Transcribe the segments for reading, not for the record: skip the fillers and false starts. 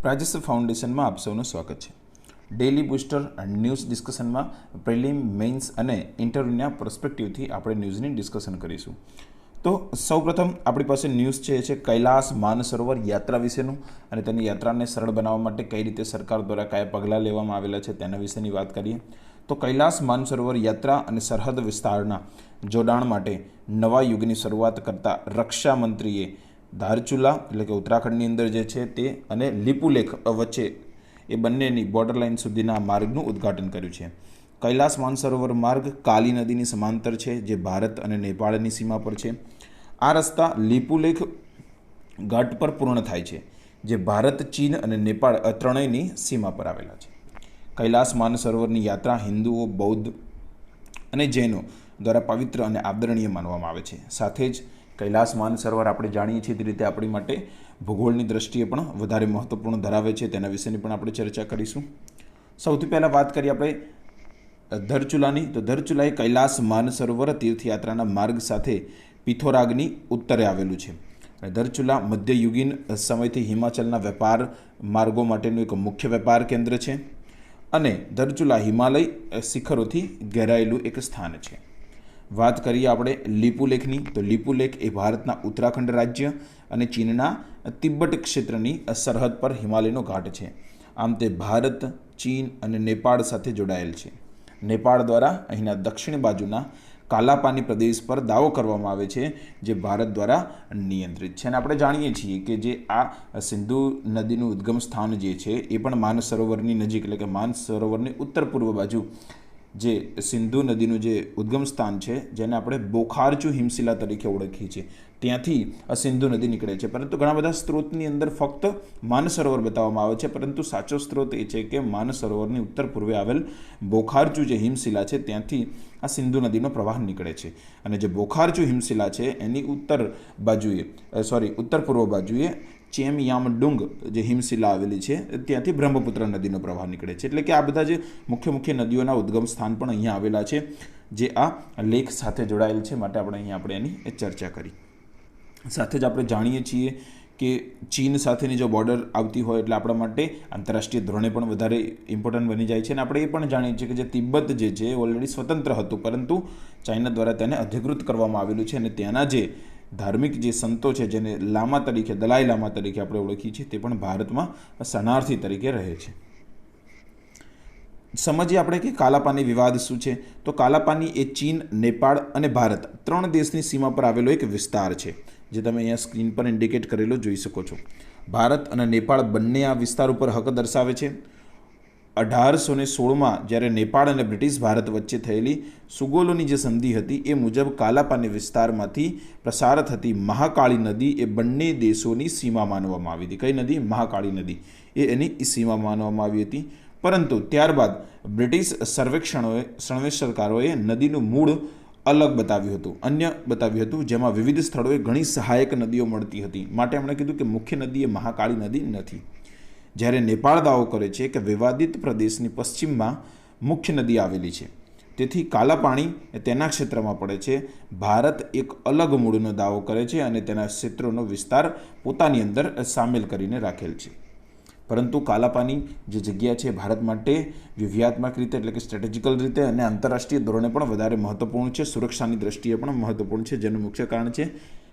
प्राजस foundation में आप सबનું સ્વાગત છે। ડેલી બુસ્ટર ન્યૂઝ ડિસ્કશનમાં પ્રિલિમ મેઇન્સ અને ઇન્ટરવ્યુના પર્સપેક્ટિવથી આપણે ન્યૂઝની ડિસ્કશન કરીશું। તો સૌપ્રથમ આપણી પાસે ન્યૂઝ છે કૈલાસ માનસરોવર યાત્રા વિશેનું અને તેની યાત્રાને સરળ બનાવવા માટે કઈ રીતે સરકાર દ્વારા કયા પગલાં લેવામાં આવેલા છે તેના વિશેની વાત કરીએ। તો કૈલાસ માનસરોવર યાત્રા અને સરહદ વિસ્તારના જોડાણ માટે નવા યુગની શરૂઆત કરતા રક્ષા મંત્રીએ ધારચુલા એટલે કે ઉત્તરાખંડની અંદર જે છે તે અને લીપુલેખ વચ્ચે એ બંનેની બોર્ડર લાઇન સુધીના માર્ગનું ઉદ્ઘાટન કર્યું છે। કૈલાસ માનસરોવર માર્ગ કાલી નદીની સમાંતર છે જે ભારત અને નેપાળની સીમા પર છે। આ રસ્તા લીપુલેખ ઘાટ પર પૂર્ણ થાય છે જે ભારત, ચીન અને નેપાળ ત્રણેયની સીમા પર આવેલા છે। કૈલાસ માનસરોવરની યાત્રા હિન્દુઓ, બૌદ્ધ અને જૈનો દ્વારા પવિત્ર અને આદરણીય માનવામાં આવે છે। સાથે જ કૈલાસ માનસરોવર આપણે જાણીએ છીએ તે રીતે આપણી માટે ભૂગોળની દ્રષ્ટિએ પણ વધારે મહત્વપૂર્ણ ધરાવે છે, તેના વિશેની પણ આપણે ચર્ચા કરીશું। સૌથી પહેલાં વાત કરીએ આપણે ધરચુલાની। તો ધરચુલા એ કૈલાસ માનસરોવર તીર્થયાત્રાના માર્ગ સાથે પિથોરાગની ઉત્તરે આવેલું છે। ધરચુલા મધ્યયુગીન સમયથી હિમાચલના વેપાર માર્ગો માટેનું એક મુખ્ય વેપાર કેન્દ્ર છે અને ધરચુલા હિમાલય શિખરોથી ઘેરાયેલું એક સ્થાન છે। વાત કરીએ આપણે લીપુલેખની। તો લીપુલેખ એ ભારતના ઉત્તરાખંડ રાજ્ય અને ચીનના તિબ્બત ક્ષેત્રની સરહદ પર હિમાલયનો ઘાટ છે। આમ તે ભારત, ચીન અને નેપાળ સાથે જોડાયેલ છે। નેપાળ દ્વારા અહીંના દક્ષિણ બાજુના કાલાપાની પ્રદેશ પર દાવો કરવામાં આવે છે જે ભારત દ્વારા નિયંત્રિત છે। અને આપણે જાણીએ છીએ કે જે આ સિંધુ નદીનું ઉદ્ગમ સ્થાન જે છે એ પણ માનસરોવરની નજીક એટલે કે માનસરોવરની ઉત્તર પૂર્વ બાજુ જે સિંધુ નદીનું જે ઉદ્ગમ સ્થાન છે જેને આપણે બોખારચુ હિમશિલા તરીકે ઓળખીએ છીએ ત્યાંથી આ સિંધુ નદી નીકળે છે। પરંતુ ઘણા બધા સ્ત્રોતની અંદર ફક્ત માનસરોવર બતાવવામાં આવે છે, પરંતુ સાચો સ્ત્રોત એ છે કે માનસરોવરની ઉત્તર પૂર્વે આવેલ બોખારચુ જે હિમશિલા છે ત્યાંથી આ સિંધુ નદીનો પ્રવાહ નીકળે છે અને જે બોખારચુ હિમશિલા છે એની ઉત્તર પૂર્વ બાજુએ ચેમયામડુંગ જે હિમશિલા આવેલી છે ત્યાંથી બ્રહ્મપુત્ર નદીનો પ્રવાહ નીકળે છે। એટલે કે આ બધા જે મુખ્ય નદીઓના ઉદ્ગમ સ્થાન પણ અહીંયા આવેલા છે જે આ લેખ સાથે જોડાયેલ છે, માટે આપણે એની ચર્ચા કરી। સાથે જ આપણે જાણીએ છીએ કે ચીન સાથેની જો બોર્ડર આવતી હોય એટલે આપણા માટે આંતરરાષ્ટ્રીય ધોરણે પણ વધારે ઇમ્પોર્ટન્ટ બની જાય છે। અને આપણે એ પણ જાણીએ છીએ કે જે તિબ્બત જે છે ઓલરેડી સ્વતંત્ર હતું, પરંતુ ચાઇના દ્વારા તેને અધિકૃત કરવામાં આવેલું છે અને ત્યાંના જે ધાર્મિક જે સંતો છે જેને દલાઈ લામા તરીકે આપણે ઓળખીએ છીએ તે પણ ભારતમાં શરણાર્થી તરીકે રહે છે। સમજીએ આપણે કે કાલાપાની વિવાદ શું છે। તો કાલાપાની એ ચીન, નેપાળ અને ભારત ત્રણ દેશની સીમા પર આવેલો એક વિસ્તાર છે જે તમે અહીંયા સ્ક્રીન પર ઇન્ડિકેટ કરેલો જોઈ શકો છો। ભારત અને નેપાળ બંને આ વિસ્તાર ઉપર હક દર્શાવે છે। 1816માં જ્યારે નેપાળ અને બ્રિટિશ ભારત વચ્ચે થયેલી સુગોલોની જે સંધિ હતી એ મુજબ કાલાપાની વિસ્તારમાંથી પ્રસાર થતી મહાકાળી નદી એ બંને દેશોની સીમા માનવામાં આવી હતી। કઈ નદી? મહાકાળી નદી એ એની સીમા માનવામાં આવી હતી। પરંતુ ત્યારબાદ બ્રિટિશ સર્વેક્ષણકારોએ નદીનું મૂળ અલગ અન્ય બતાવ્યું હતું જેમાં વિવિધ સ્થળોએ ઘણી સહાયક નદીઓ મળતી હતી, માટે એમણે કીધું કે મુખ્ય નદી એ મહાકાળી નદી નથી। જ્યારે નેપાળ દાવો કરે છે કે વિવાદિત પ્રદેશની પશ્ચિમમાં મુખ્ય નદી આવેલી છે, તેથી કાલા પાણી તેના ક્ષેત્રમાં પડે છે। ભારત એક અલગ મૂળનો દાવો કરે છે અને તેના ક્ષેત્રોનો વિસ્તાર પોતાની અંદર સામેલ કરીને રાખેલ છે। પરંતુ કાલાપાની જે જગ્યા છે ભારત માટે વ્યૂહાત્મક રીતે એટલે કે સ્ટ્રેટેજિકલ રીતે અને આંતરરાષ્ટ્રીય ધોરણે પણ વધારે મહત્વપૂર્ણ છે, સુરક્ષાની દ્રષ્ટિએ પણ મહત્વપૂર્ણ છે, જેનું મુખ્ય કારણ છે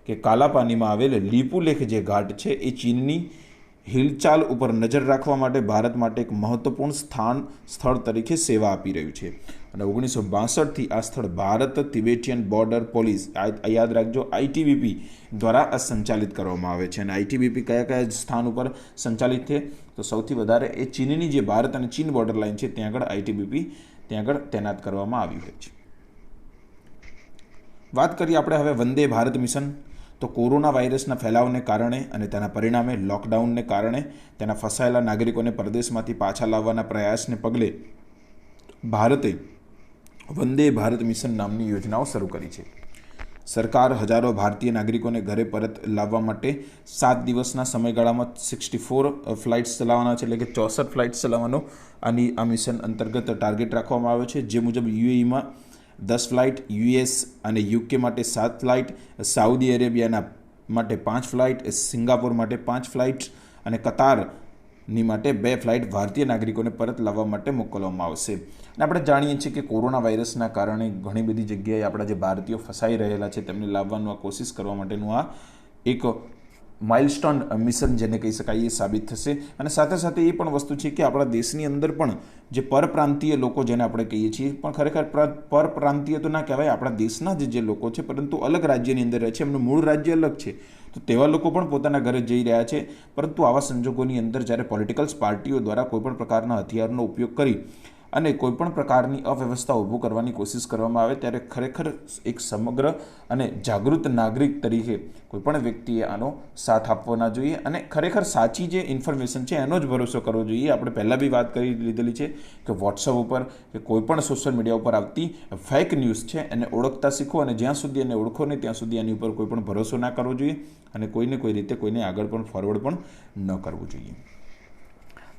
કે કાલાપાનીમાં આવેલ લીપુલેખ જે ઘાટ છે એ ચીનની હિલચાલ ઉપર નજર રાખવા માટે ભારત માટે એક મહત્વપૂર્ણ સ્થળ તરીકે સેવા આપી રહ્યું છે। અને 1962થી આ સ્થળ ભારત તિબેટિયન બોર્ડર પોલીસ યાદ રાખજો ITBP દ્વારા સંચાલિત કરવામાં આવે છે। અને ITBP કયા સ્થાન ઉપર સંચાલિત છે? તો સૌથી વધારે એ ચીનની જે ભારત અને ચીન બોર્ડર લાઇન છે ત્યાં આગળ ITBP તૈનાત કરવામાં આવ્યું હોય છે। વાત કરીએ આપણે હવે વંદે ભારત મિશન। તો કોરોના વાયરસના ફેલાવને કારણે અને તેના પરિણામે લોકડાઉનને કારણે તેના ફસાયેલા નાગરિકોને પરદેશમાંથી પાછા લાવવાના પ્રયાસને પગલે ભારતે વંદે ભારત મિશન નામની યોજનાઓ શરૂ કરી છે। સરકાર હજારો ભારતીય નાગરિકોને ઘરે પરત લાવવા માટે 7 દિવસના સમયગાળામાં 64 ફ્લાઇટ્સ ચલાવવાના છે, એટલે કે 64 ફ્લાઇટ્સ ચલાવવાનો આ મિશન અંતર્ગત ટાર્ગેટ રાખવામાં આવ્યો છે। જે મુજબ UAEમાં 10 ફ્લાઇટ, US અને UK માટે 7 ફ્લાઇટ, સાઉદી અરેબિયાના માટે 5 ફ્લાઇટ, સિંગાપોર માટે 5 ફ્લાઇટ અને કતાર ની માટે 2 ફ્લાઇટ ભારતીય નાગરિકોને પરત લાવવા માટે મોકલવામાં આવશે. અને આપણે જાણીએ છીએ કે કોરોના વાયરસના કારણે ઘણી બધી જગ્યાએ આપણા જે ભારતીયો ફસાઈ રહેલા છે તેમને લાવવાનું આ કોશિશ કરવા માટેનું આ એક માઇલસ્ટોન મિશન જેને કહી શકાય એ સાબિત થશે. અને સાથે સાથે એ પણ વસ્તુ છે કે આપણા દેશની અંદર પણ જે પરપ્રાંતીય લોકો જેને આપણે કહીએ છીએ, પણ ખરેખર પરપ્રાંતીય તો ના કહેવાય, આપણા દેશના જે લોકો છે પરંતુ અલગ રાજ્યની અંદર રહે છે, એમનું મૂળ રાજ્ય અલગ છે, તો તેવા લોકો પણ પોતાના ઘરે જઈ રહ્યા છે. પરંતુ આવા સંજોગોની અંદર જ્યારે પોલિટિકલ્સ પાર્ટીઓ દ્વારા કોઈપણ પ્રકારના હથિયારનો ઉપયોગ કરી અને કોઈપણ પ્રકારની અવ્યવસ્થા ઊભું કરવાની કોશિશ કરવામાં આવે ત્યારે ખરેખર એક સમગ્ર અને જાગૃત નાગરિક તરીકે કોઈપણ વ્યક્તિએ આનો સાથ આપવો ના જોઈએ અને ખરેખર સાચી જે ઇન્ફોર્મેશન છે એનો જ ભરોસો કરવો જોઈએ. આપણે પહેલાં બી વાત કરી લીધેલી છે કે વોટ્સઅપ ઉપર કે કોઈપણ સોશિયલ મીડિયા ઉપર આવતી ફેક ન્યૂઝ છે એને ઓળખતા શીખો અને જ્યાં સુધી એને ઓળખો નહીં ત્યાં સુધી એની ઉપર કોઈ પણ ભરોસો ના કરવો જોઈએ અને કોઈને કોઈ રીતે કોઈને આગળ પણ ફોરવર્ડ પણ ન કરવું જોઈએ.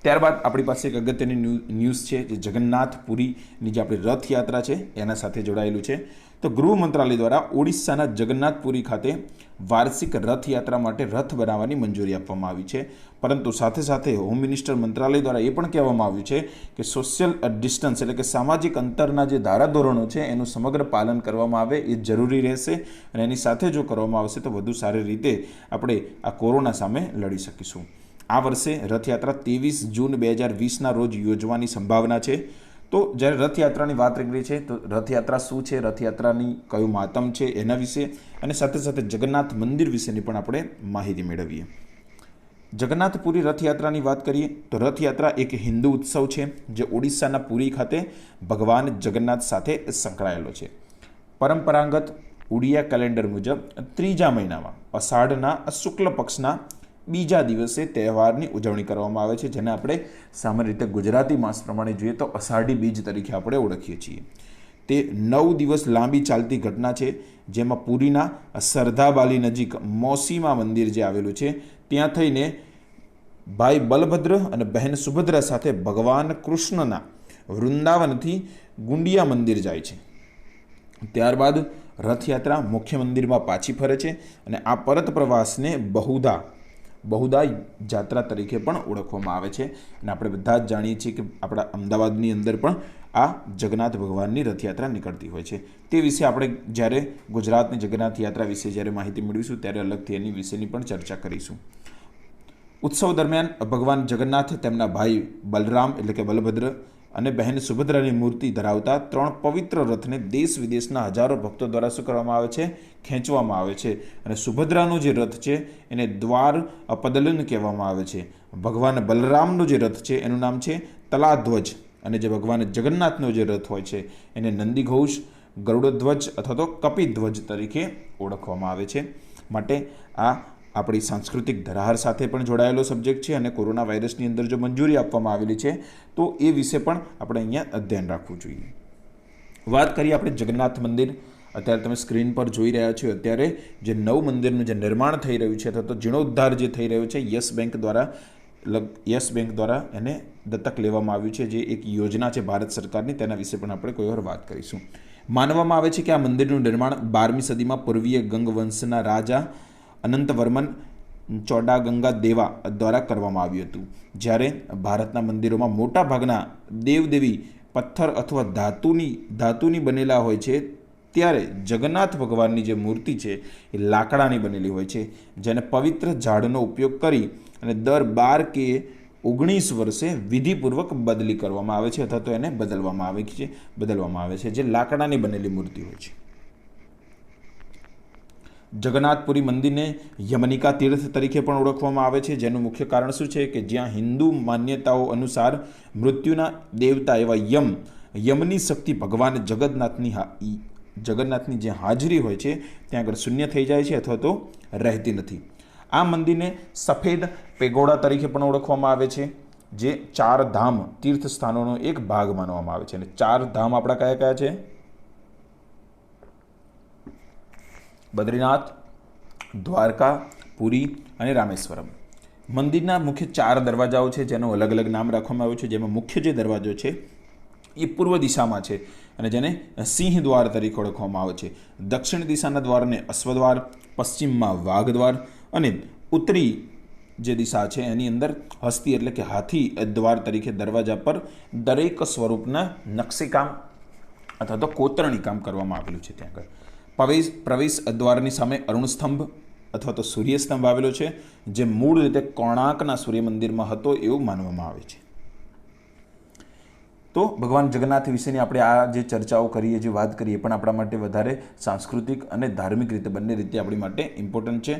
ત્યારબાદ આપણી પાસે એક અગત્યની ન્યૂઝ છે જે જગન્નાથપુરીની જે આપણી રથયાત્રા છે એના સાથે જોડાયેલું છે. તો ગૃહ મંત્રાલય દ્વારા ઓડિશાના જગન્નાથપુરી ખાતે વાર્ષિક રથયાત્રા માટે રથ બનાવવાની મંજૂરી આપવામાં આવી છે. પરંતુ સાથે સાથે હોમ મિનિસ્ટર મંત્રાલય દ્વારા એ પણ કહેવામાં આવ્યું છે કે સોશિયલ ડિસ્ટન્સ એટલે કે સામાજિક અંતરના જે ધારાધોરણો છે એનું સમગ્ર પાલન કરવામાં આવે એ જરૂરી રહેશે અને એની સાથે જો કરવામાં આવશે તો વધુ સારી રીતે આપણે આ કોરોના સામે લડી શકીશું. આ વર્ષે રથયાત્રા 23 જૂન 2020ના રોજ યોજવાની સંભાવના છે. તો જ્યારે રથયાત્રાની વાત નીકળી છે તો રથયાત્રા શું છે, રથયાત્રાની કયું મહાત્મ છે એના વિશે અને સાથે સાથે જગન્નાથ મંદિર વિશેની પણ આપણે માહિતી મેળવીએ. જગન્નાથપુરી રથયાત્રાની વાત કરીએ તો રથયાત્રા એક હિન્દુ ઉત્સવ છે જે ઓડિશાના પુરી ખાતે ભગવાન જગન્નાથ સાથે સંકળાયેલો છે. પરંપરાગત ઉડિયા કેલેન્ડર મુજબ ત્રીજા મહિનામાં અષાઢના શુક્લ પક્ષના બીજા દિવસે તહેવારની ઉજવણી કરવામાં આવે છે, જેને આપણે સામાન્ય રીતે ગુજરાતી માસ પ્રમાણે જોઈએ તો અષાઢી બીજ તરીકે આપણે ઓળખીએ છીએ. તે 9 દિવસ લાંબી ચાલતી ઘટના છે જેમાં પુરીના સરદાબાલી નજીક મૌસીમા મંદિર જે આવેલું છે ત્યાં થઈને ભાઈ બલભદ્ર અને બહેન સુભદ્રા સાથે ભગવાન કૃષ્ણના વૃંદાવનથી ગુંડિયા મંદિર જાય છે. ત્યારબાદ રથયાત્રા મુખ્ય મંદિરમાં પાછી ફરે છે અને આ પરત પ્રવાસને બહુદા જાત્રા તરીકે પણ ઓળખવામાં આવે છે. અને આપણે બધા જ જાણીએ છીએ કે આપણા અમદાવાદની અંદર પણ આ જગન્નાથ ભગવાનની રથયાત્રા નીકળતી હોય છે. તે વિશે આપણે જ્યારે ગુજરાતની જગન્નાથ યાત્રા વિશે જ્યારે માહિતી મેળવીશું ત્યારે અલગથી એની વિશેની પણ ચર્ચા કરીશું. ઉત્સવ દરમિયાન ભગવાન જગન્નાથ તેમના ભાઈ બલરામ એટલે કે બલભદ્ર અને બહેન સુભદ્રાની મૂર્તિ ધરાવતા 3 પવિત્ર રથને દેશ વિદેશના હજારો ભક્તો દ્વારા શું કરવામાં આવે છે, ખેંચવામાં આવે છે. અને સુભદ્રાનો જે રથ છે એને દ્વાર પદલન કહેવામાં આવે છે. ભગવાન બલરામનો જે રથ છે એનું નામ છે તલાધ્વજ અને જે ભગવાન જગન્નાથનો જે રથ હોય છે એને નંદીઘોષ, ગરુડધ્વજ અથવા તો કપિધ્વજ તરીકે ઓળખવામાં આવે છે. માટે આ આપણી સાંસ્કૃતિક ધરાહર સાથે પણ જોડાયેલો સબ્જેક્ટ છે અને કોરોના વાયરસની અંદર જો મંજૂરી આપવામાં આવેલી છે તો એ વિશે પણ આપણે અહીંયા ધ્યાન રાખવું જોઈએ. વાત કરીએ આપણે જગન્નાથ મંદિર. અત્યારે તમે સ્ક્રીન પર જોઈ રહ્યા છો અત્યારે જે નવ મંદિરનું જે નિર્માણ થઈ રહ્યું છે અથવા તો જીર્ણોદ્ધાર જે થઈ રહ્યો છે યસ બેંક દ્વારા એને દત્તક લેવામાં આવ્યું છે, જે એક યોજના છે ભારત સરકારની, તેના વિશે પણ આપણે કોઈ વાર વાત કરીશું. માનવામાં આવે છે કે આ મંદિરનું નિર્માણ 12મી સદીમાં પૂર્વીય ગંગ વંશના રાજા અનંતવર્મન ચોડાગંગા દેવા દ્વારા કરવામાં આવ્યું હતું. જ્યારે ભારતના મંદિરોમાં મોટા ભાગના દેવદેવી પથ્થર અથવા ધાતુની બનેલા હોય છે, ત્યારે જગન્નાથ ભગવાનની જે મૂર્તિ છે એ લાકડાની બનેલી હોય છે, જેને પવિત્ર ઝાડનો ઉપયોગ કરી અને દર 12 કે 19 વર્ષે વિધિપૂર્વક બદલી કરવામાં આવે છે અથવા તો એને બદલવામાં આવે છે, જે લાકડાની બનેલી મૂર્તિ હોય છે. જગન્નાથપુરી મંદિરને યમનિકા તીર્થ તરીકે પણ ઓળખવામાં આવે છે, જેનું મુખ્ય કારણ શું છે કે જ્યાં હિન્દુ માન્યતાઓ અનુસાર મૃત્યુના દેવતા એવા યમની શક્તિ ભગવાન જગન્નાથની જે હાજરી હોય છે ત્યાં આગળ શૂન્ય થઈ જાય છે અથવા તો રહેતી નથી. આ મંદિરને સફેદ પેગોડા તરીકે પણ ઓળખવામાં આવે છે, જે 4 ધામ તીર્થ સ્થાનોનો એક ભાગ માનવામાં આવે છે. અને 4 ધામ આપણા કયા કયા છે? બદ્રીનાથ, દ્વારકા, પુરી અને રામેશ્વરમ. મંદિરના મુખ્ય 4 દરવાજાઓ છે જેનું અલગ અલગ નામ રાખવામાં આવ્યું છે, જેમાં મુખ્ય જે દરવાજો છે એ પૂર્વ દિશામાં છે અને જેને સિંહ દ્વાર તરીકે ઓળખવામાં આવે છે. દક્ષિણ દિશાના દ્વારને અશ્વદ્વાર, પશ્ચિમમાં વાઘ દ્વાર અને ઉત્તરી જે દિશા છે એની અંદર હસ્તી એટલે કે હાથી દ્વાર તરીકે દરવાજા પર દરેક સ્વરૂપના નકશીકામ અથવા તો કોતરણી કામ કરવામાં આવેલું છે. ત્યાં આગળ પ્રવેશ દ્વારની સામે અરુણ સ્તંભ અથવા તો સૂર્યસ્તંભ આવેલો છે, જે મૂળ રીતે કોણાર્કના સૂર્ય મંદિરમાં હતો એવું માનવામાં આવે છે. તો ભગવાન જગન્નાથ વિશેની આપણે આ જે ચર્ચાઓ કરીએ, જે વાત કરીએ, પણ આપણા માટે વધારે સાંસ્કૃતિક અને ધાર્મિક રીતે બંને રીતે આપણી માટે ઇમ્પોર્ટન્ટ છે.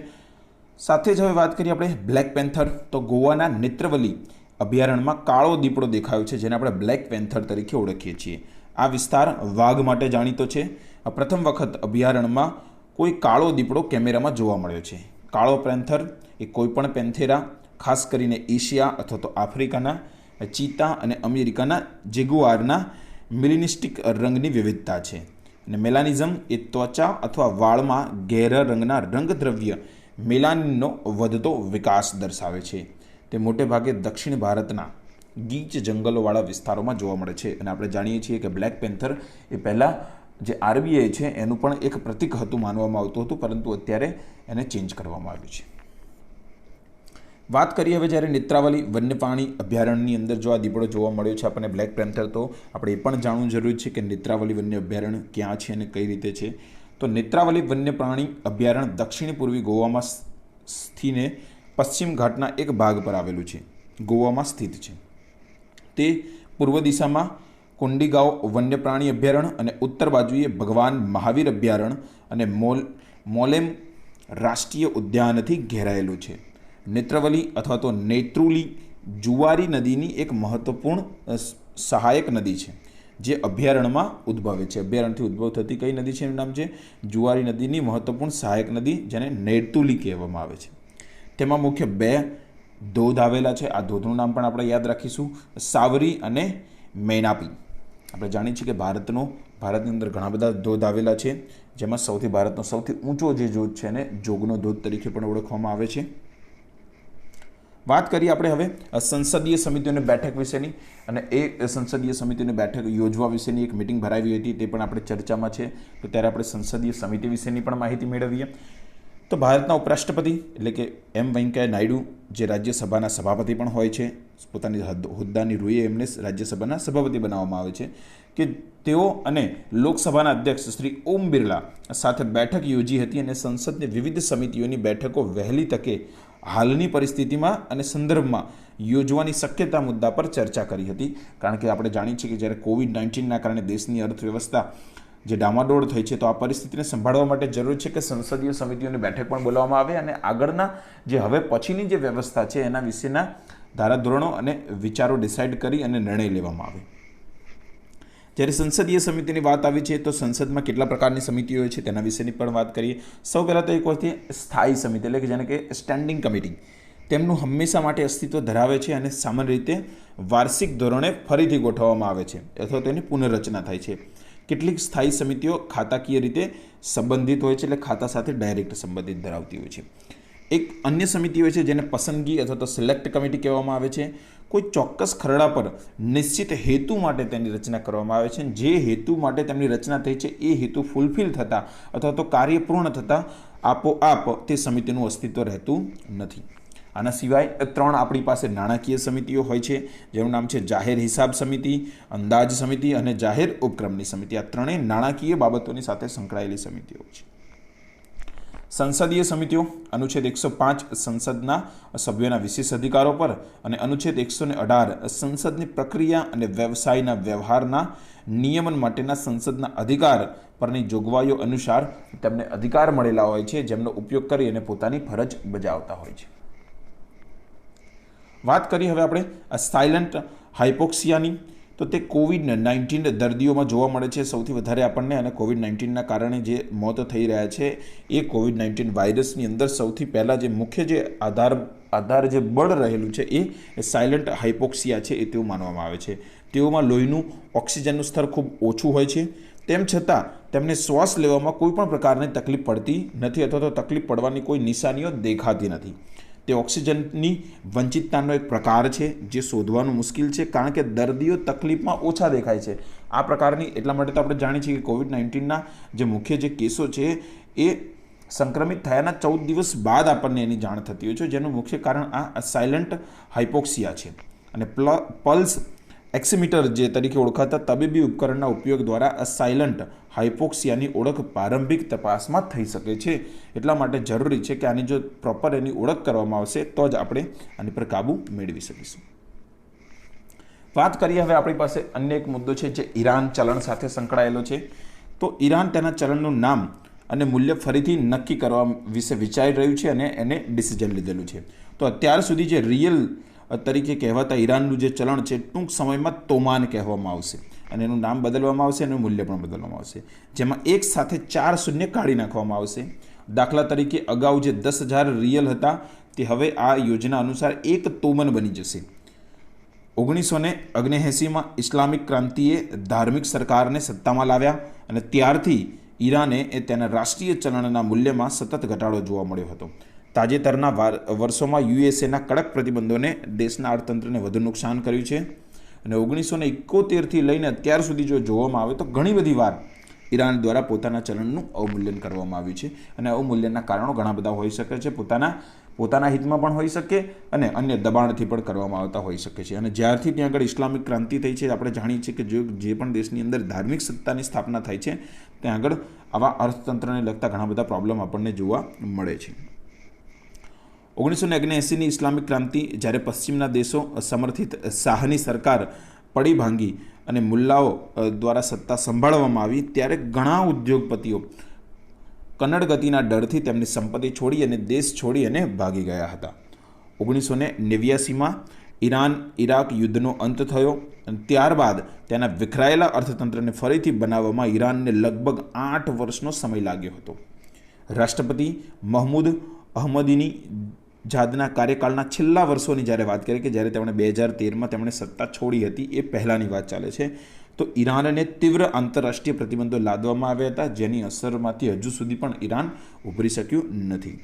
સાથે જ હવે વાત કરીએ આપણે બ્લેક પેન્થર. તો ગોવાના નેત્રવલી અભયારણ્યમાં કાળો દીપડો દેખાયો છે, જેને આપણે બ્લેક પેન્થર તરીકે ઓળખીએ છીએ. આ વિસ્તાર વાઘ માટે જાણીતો છે. પ્રથમ વખત અભયારણ્યમાં કોઈ કાળો દીપડો કેમેરામાં જોવા મળ્યો છે. કાળો પેન્થર એ કોઈપણ પેન્થેરા, ખાસ કરીને એશિયા અથવા તો આફ્રિકાના ચીતા અને અમેરિકાના જેગુઆરના મિલિનિસ્ટિક રંગની વિવિધતા છે. અને મેલાનિઝમ એ ત્વચા અથવા વાળમાં ઘેરા રંગના રંગદ્રવ્ય મેલાનિનનો વધતો વિકાસ દર્શાવે છે. તે મોટે ભાગે દક્ષિણ ભારતના ગીચ જંગલોવાળા વિસ્તારોમાં જોવા મળે છે. અને આપણે જાણીએ છીએ કે બ્લેક પેન્થર એ પહેલાં જે આરબીઆઈ છે એનું પણ એક પ્રતીક હતું માનવામાં આવતું હતું, પરંતુ અત્યારે એને ચેન્જ કરવામાં આવ્યું છે. વાત કરીએ હવે જ્યારે નેત્રાવલી વન્યપ્રાણી અભયારણ્યની અંદર જો આ દીપડો જોવા મળ્યો છે આપણને બ્લેક પેન્થર, તો આપણે એ પણ જાણવું જરૂરી છે કે નેત્રાવલી વન્ય અભયારણ્ય ક્યાં છે અને કઈ રીતે છે. તો નેત્રાવલી વન્યપ્રાણી અભયારણ્ય દક્ષિણ પૂર્વી ગોવામાં સ્થિને પશ્ચિમ ઘાટના એક ભાગ પર આવેલું છે. ગોવામાં સ્થિત છે. તે પૂર્વ દિશામાં કોંડીગાંવ વન્યપ્રાણી અભયારણ્ય અને ઉત્તર બાજુએ ભગવાન મહાવીર અભયારણ્ય અને મોલેમ રાષ્ટ્રીય ઉદ્યાનથી ઘેરાયેલું છે. નેત્રવલી અથવા તો નેત્રુલી જુવારી નદીની એક મહત્વપૂર્ણ સહાયક નદી છે, જે અભયારણ્યમાં ઉદ્ભવે છે. અભયારણ્યથી ઉદ્ભવ થતી કઈ નદી છે એનું નામ છે જુવારી નદીની મહત્વપૂર્ણ સહાયક નદી, જેને નેત્રુલી કહેવામાં આવે છે. તેમાં મુખ્ય 2 ધોધ આવેલા છે. આ ધોધનું નામ પણ આપણે યાદ રાખીશું, સાવરી અને મૈનાપી. આપણે જાણીએ છીએ કે ભારતની અંદર ઘણા બધા ધોધ આવેલા છે, જેમાં ભારતનો સૌથી ઊંચો જે ધોધ છે એને જોગનો ધોધ તરીકે પણ ઓળખવામાં આવે છે. વાત કરીએ આપણે હવે સંસદીય સમિતિઓની બેઠક વિશેની, અને એ સંસદીય સમિતિની બેઠક યોજવા વિશેની એક મિટિંગ ભરાવી હતી, તે પણ આપણે ચર્ચામાં છે. તો ત્યારે આપણે સંસદીય સમિતિ વિશેની પણ માહિતી મેળવીએ. તો ભારતના ઉપરાષ્ટ્રપતિ એટલે કે એમ વેંકૈયા નાયડુ, જે રાજ્યસભાના સભાપતિ પણ હોય છે, પોતાની હોદ્દાની રૂએ એમને રાજ્યસભાના સભાપતિ બનાવવામાં આવે છે, કે તેઓ અને લોકસભાના અધ્યક્ષ શ્રી ઓમ બિરલા સાથે બેઠક યોજી હતી અને સંસદની વિવિધ સમિતિઓની બેઠકો વહેલી તકે હાલની પરિસ્થિતિમાં અને સંદર્ભમાં યોજવાની શક્યતા મુદ્દા પર ચર્ચા કરી હતી. કારણ કે આપણે જાણીએ છીએ કે જ્યારે COVID-19ના કારણે દેશની અર્થવ્યવસ્થા જે ડામાડોળ થઈ છે, તો આ પરિસ્થિતિને સંભાળવા માટે જરૂર છે કે સંસદીય સમિતિઓની બેઠક પણ બોલાવવામાં આવે અને આગળના જે હવે પછીની જે વ્યવસ્થા છે એના વિશેના ધારાધોરણો અને વિચારો ડિસાઇડ કરી અને નિર્ણય લેવામાં આવે. જ્યારે સંસદીય સમિતિની વાત આવી છે, તો સંસદમાં કેટલા પ્રકારની સમિતિઓ હોય છે તેના વિશેની પણ વાત કરીએ. સૌ પહેલાં તો એક હોય છે સ્થાયી સમિતિ, એટલે કે જેને કે સ્ટેન્ડિંગ કમિટી. તેમનું હંમેશા માટે અસ્તિત્વ ધરાવે છે અને સામાન્ય રીતે વાર્ષિક ધોરણે ફરીથી ગોઠવવામાં આવે છે અથવા તેની પુનર્રચના થાય છે. કેટલીક સ્થાયી સમિતિઓ ખાતાકીય રીતે સંબંધિત હોય છે, એટલે ખાતા સાથે ડાયરેક્ટ સંબંધિત ધરાવતી હોય છે. એક અન્ય સમિતિ હોય છે જેને પસંદગી અથવા તો સિલેક્ટ કમિટી કહેવામાં આવે છે. કોઈ ચોક્કસ ખરડા પર નિશ્ચિત હેતુ માટે તેની રચના કરવામાં આવે છે. જે હેતુ માટે તેમની રચના થઈ છે એ હેતુ ફૂલફિલ થતાં અથવા તો કાર્ય પૂર્ણ થતાં આપોઆપ તે સમિતિનું અસ્તિત્વ રહેતું નથી. આના સિવાય 3 આપણી પાસે નાણાકીય સમિતિઓ હોય છે, જેનું નામ છે જાહેર હિસાબ સમિતિ, અંદાજ સમિતિ અને જાહેર ઉપક્રમની સમિતિ. આ ત્રણેય નાણાકીય બાબતોની સાથે સંકળાયેલી સમિતિઓ છે. સંસદીય સમિતિઓ અનુચ્છેદ 105 સંસદના સભ્યોના વિશેષ અધિકારો પર અને અનુચ્છેદ 118 સંસદની પ્રક્રિયા અને વ્યવસાયના વ્યવહારના નિયમન માટેના સંસદના અધિકાર પરની જોગવાઈઓ અનુસાર તેમને અધિકાર મળેલા હોય છે, જેમનો ઉપયોગ કરી અને પોતાની ફરજ બજાવતા હોય છે. વાત કરીએ હવે આપણે સાયલન્ટ હાઇપોક્સિયાની. તો તે COVID-19 દર્દીઓમાં જોવા મળે છે સૌથી વધારે આપણને, અને COVID-19ના કારણે જે મોત થઈ રહ્યા છે એ COVID-19 વાયરસની અંદર સૌથી પહેલાં જે મુખ્ય જે આધાર જે બળ રહેલું છે એ સાયલન્ટ હાઇપોક્સિયા છે એ તેવું માનવામાં આવે છે. તેઓમાં લોહીનું ઓક્સિજનનું સ્તર ખૂબ ઓછું હોય છે, તેમ છતાં તેમને શ્વાસ લેવામાં કોઈ પણ પ્રકારની તકલીફ પડતી નથી અથવા તો તકલીફ પડવાની કોઈ નિશાનીઓ દેખાતી નથી. તે ઓક્સિજનની વંચિતતાનો એક પ્રકાર છે જે શોધવાનું મુશ્કેલ છે, કારણ કે દર્દીઓ તકલીફમાં ઓછા દેખાય છે. આ પ્રકારની એટલા માટે તો આપણે જાણીએ છીએ કે COVID-19ના જે મુખ્ય જે કેસો છે એ સંક્રમિત થયાના 14 દિવસ બાદ આપણને એની જાણ થતી હોય છે, જેનું મુખ્ય કારણ આ સાયલન્ટ હાઇપોક્સિયા છે. અને પલ્સ એક્સિમીટર જે તરીકે ઓળખાતા તબીબી ઉપકરણના ઉપયોગ દ્વારા સાયલન્ટ હાઇપોક્સિયાની ઓળખ પ્રારંભિક તપાસમાં થઈ શકે છે. એટલા માટે જરૂરી છે કે આની જો પ્રોપર એની ઓળખ કરવામાં આવશે તો જ આપણે આની પર કાબૂ મેળવી શકીશું. વાત કરીએ હવે આપણી પાસે અન્ય એક મુદ્દો છે જે ઈરાન ચલણ સાથે સંકળાયેલો છે. તો ઈરાન તેના ચલણનું નામ અને મૂલ્ય ફરીથી નક્કી કરવા વિશે વિચારી રહ્યું છે અને એને ડિસિઝન લીધેલું છે. તો અત્યાર સુધી જે રિયલ તરીકે કહેવાતા ઈરાનનું જે ચલણ છે ટૂંક સમયમાં તોમાન કહેવામાં આવશે અને એનું નામ બદલવામાં આવશે અને મૂલ્ય પણ બદલવામાં આવશે, જેમાં એક સાથે 4 શૂન્ય કાઢી નાખવામાં આવશે. દાખલા તરીકે અગાઉ જે 10,000 રિયલ હતા તે હવે આ યોજના અનુસાર 1 તોમન બની જશે. 1979માં ઇસ્લામિક ક્રાંતિએ ધાર્મિક સરકારને સત્તામાં લાવ્યા અને ત્યારથી ઈરાને તેના રાષ્ટ્રીય ચલણના મૂલ્યમાં સતત ઘટાડો જોવા મળ્યો હતો. તાજેતરના વર્ષોમાં યુએસએના કડક પ્રતિબંધોને દેશના અર્થતંત્રને વધુ નુકસાન કર્યું છે અને 1971થી લઈને અત્યાર સુધી જો જોવામાં આવે તો ઘણી બધી વાર ઈરાન દ્વારા પોતાના ચલણનું અવમૂલ્યન કરવામાં આવ્યું છે અને અવમૂલ્યનના કારણો ઘણા બધા હોઈ શકે છે. પોતાના હિતમાં પણ હોઈ શકે અને અન્ય દબાણથી પણ કરવામાં આવતા હોઈ શકે છે. અને જ્યારથી ત્યાં આગળ ઇસ્લામિક ક્રાંતિ થઈ છે આપણે જાણીએ છીએ કે જે પણ દેશની અંદર ધાર્મિક સત્તાની સ્થાપના થાય છે ત્યાં આગળ આવા અર્થતંત્રને લગતા ઘણા બધા પ્રોબ્લેમ આપણને જોવા મળે છે. 1979ની ઇસ્લામિક ક્રાંતિ જ્યારે પશ્ચિમના દેશો સમર્થિત શાહની સરકાર પડી ભાંગી અને મુલ્લાઓ દ્વારા સત્તા સંભાળવામાં આવી ત્યારે ઘણા ઉદ્યોગપતિઓ કન્નડ ગતિના ડરથી તેમની સંપત્તિ છોડી અને દેશ છોડી અને ભાગી ગયા હતા. 1989માં ઈરાન ઇરાક યુદ્ધનો અંત થયો અને ત્યારબાદ તેના વિખરાયેલા અર્થતંત્રને ફરીથી બનાવવામાં ઈરાનને લગભગ 8 વર્ષનો સમય લાગ્યો હતો. રાષ્ટ્રપતિ મહમૂદ અહમદીની જાદના કાર્યકાળના છેલ્લા વર્ષોની જ્યારે વાત કરીએ કે જ્યારે તેમણે 2013માં તેમણે સત્તા છોડી હતી એ પહેલાંની વાત ચાલે છે. તો ઈરાનને તીવ્ર આંતરરાષ્ટ્રીય પ્રતિબંધો લાદવામાં આવ્યા હતા જેની અસરમાંથી હજુ સુધી પણ ઈરાન ઉભરી શક્યું નથી.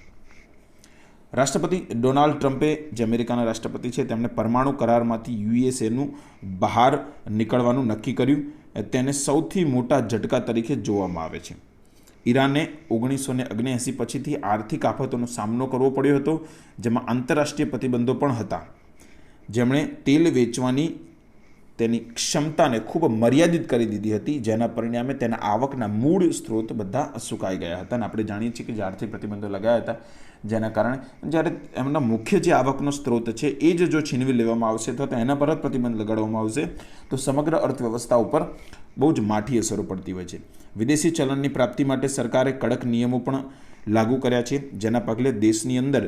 રાષ્ટ્રપતિ ડોનાલ્ડ ટ્રમ્પે જે અમેરિકાના રાષ્ટ્રપતિ છે તેમણે પરમાણુ કરારમાંથી યુએસએનું બહાર નીકળવાનું નક્કી કર્યું. તેને સૌથી મોટા ઝટકા તરીકે જોવામાં આવે છે. ઈરાને 1979 પછીથી આર્થિક આફતોનો સામનો કરવો પડ્યો હતો જેમાં આંતરરાષ્ટ્રીય પ્રતિબંધો પણ હતા, જેમણે તેલ વેચવાની તેની ક્ષમતાને ખૂબ મર્યાદિત કરી દીધી હતી, જેના પરિણામે તેના આવકના મૂળ સ્ત્રોત બધા સુકાઈ ગયા હતા. અને આપણે જાણીએ છીએ કે જે આર્થિક પ્રતિબંધો લગાવ્યા હતા જેના કારણે જ્યારે એમના મુખ્ય જે આવકનો સ્ત્રોત છે એ જ જો છીનવી લેવામાં આવશે તો એના પર જ પ્રતિબંધ લગાડવામાં આવશે તો સમગ્ર અર્થવ્યવસ્થા ઉપર બહુ જ માઠી અસરો પડતી હોય છે. વિદેશી ચલણની પ્રાપ્તિ માટે સરકારે કડક નિયમો પણ લાગુ કર્યા છે, જેના પગલે દેશની અંદર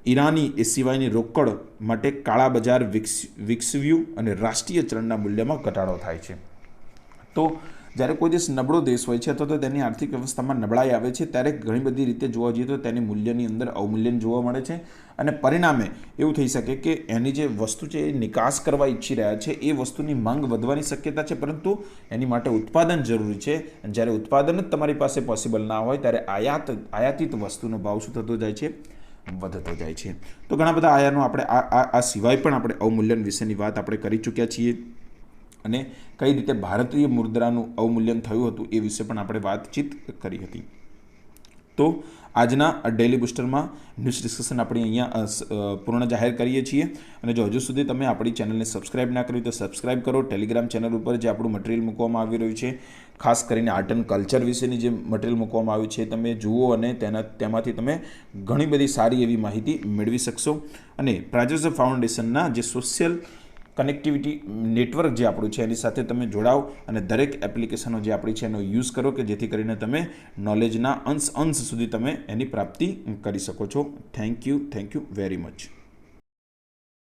ઈરાની એ સિવાયની રોકડ માટે કાળા બજાર વિકસ્યું અને રાષ્ટ્રીય ચલણના મૂલ્યમાં ઘટાડો થાય છે. તો જ્યારે કોઈ દેશ નબળો દેશ હોય છે અથવા તો તેની આર્થિક વ્યવસ્થામાં નબળાઈ આવે છે ત્યારે ઘણી બધી રીતે જોવા જઈએ તો તેની મૂલ્યની અંદર અવમૂલ્યન જોવા મળે છે અને પરિણામે એવું થઈ શકે કે એની જે વસ્તુ છે એ નિકાસ કરવા ઈચ્છી રહ્યા છે એ વસ્તુની માંગ વધવાની શક્યતા છે, પરંતુ એની માટે ઉત્પાદન જરૂરી છે. જ્યારે ઉત્પાદન જ તમારી પાસે પોસિબલ ના હોય ત્યારે આયાતિત વસ્તુનો ભાવ શું થતો જાય છે? વધતો જાય છે. તો ઘણા બધા આયાનો આપણે આ સિવાય પણ આપણે અવમૂલ્યન વિશેની વાત આપણે કરી ચૂક્યા છીએ અને કઈ રીતે ભારતીય મુદ્રાનું અવમૂલ્યન થયું હતું એ વિશે પણ આપણે વાતચીત કરી હતી. તો આજના ડેલી બુસ્ટરમાં ન્યૂઝ ડિસ્કશન આપણે અહીંયા પૂર્ણ જાહેર કરીએ છીએ અને જો હજુ સુધી તમે આપણી ચેનલને સબસ્ક્રાઇબ ના કરી તો સબસ્ક્રાઇબ કરો. ટેલિગ્રામ ચેનલ ઉપર જે આપણું મટીરિયલ મૂકવામાં આવી રહ્યું છે, ખાસ કરીને આર્ટ એન્ડ કલ્ચર વિશેની જે મટીરિયલ મૂકવામાં આવ્યું છે તમે જુઓ અને તેમાંથી તમે ઘણી બધી સારી એવી માહિતી મેળવી શકશો. અને પ્રાજોસેફ ફાઉન્ડેશનના જે સોશિયલ કનેક્ટિવિટી નેટવર્ક જે આપણું છે એની સાથે તમે જોડાઓ અને દરેક એપ્લિકેશનો જે આપણી છે એનો યુઝ કરો કે જેથી કરીને તમે નોલેજના અંશ સુધી તમે એની પ્રાપ્તિ કરી શકો છો. Thank you very much.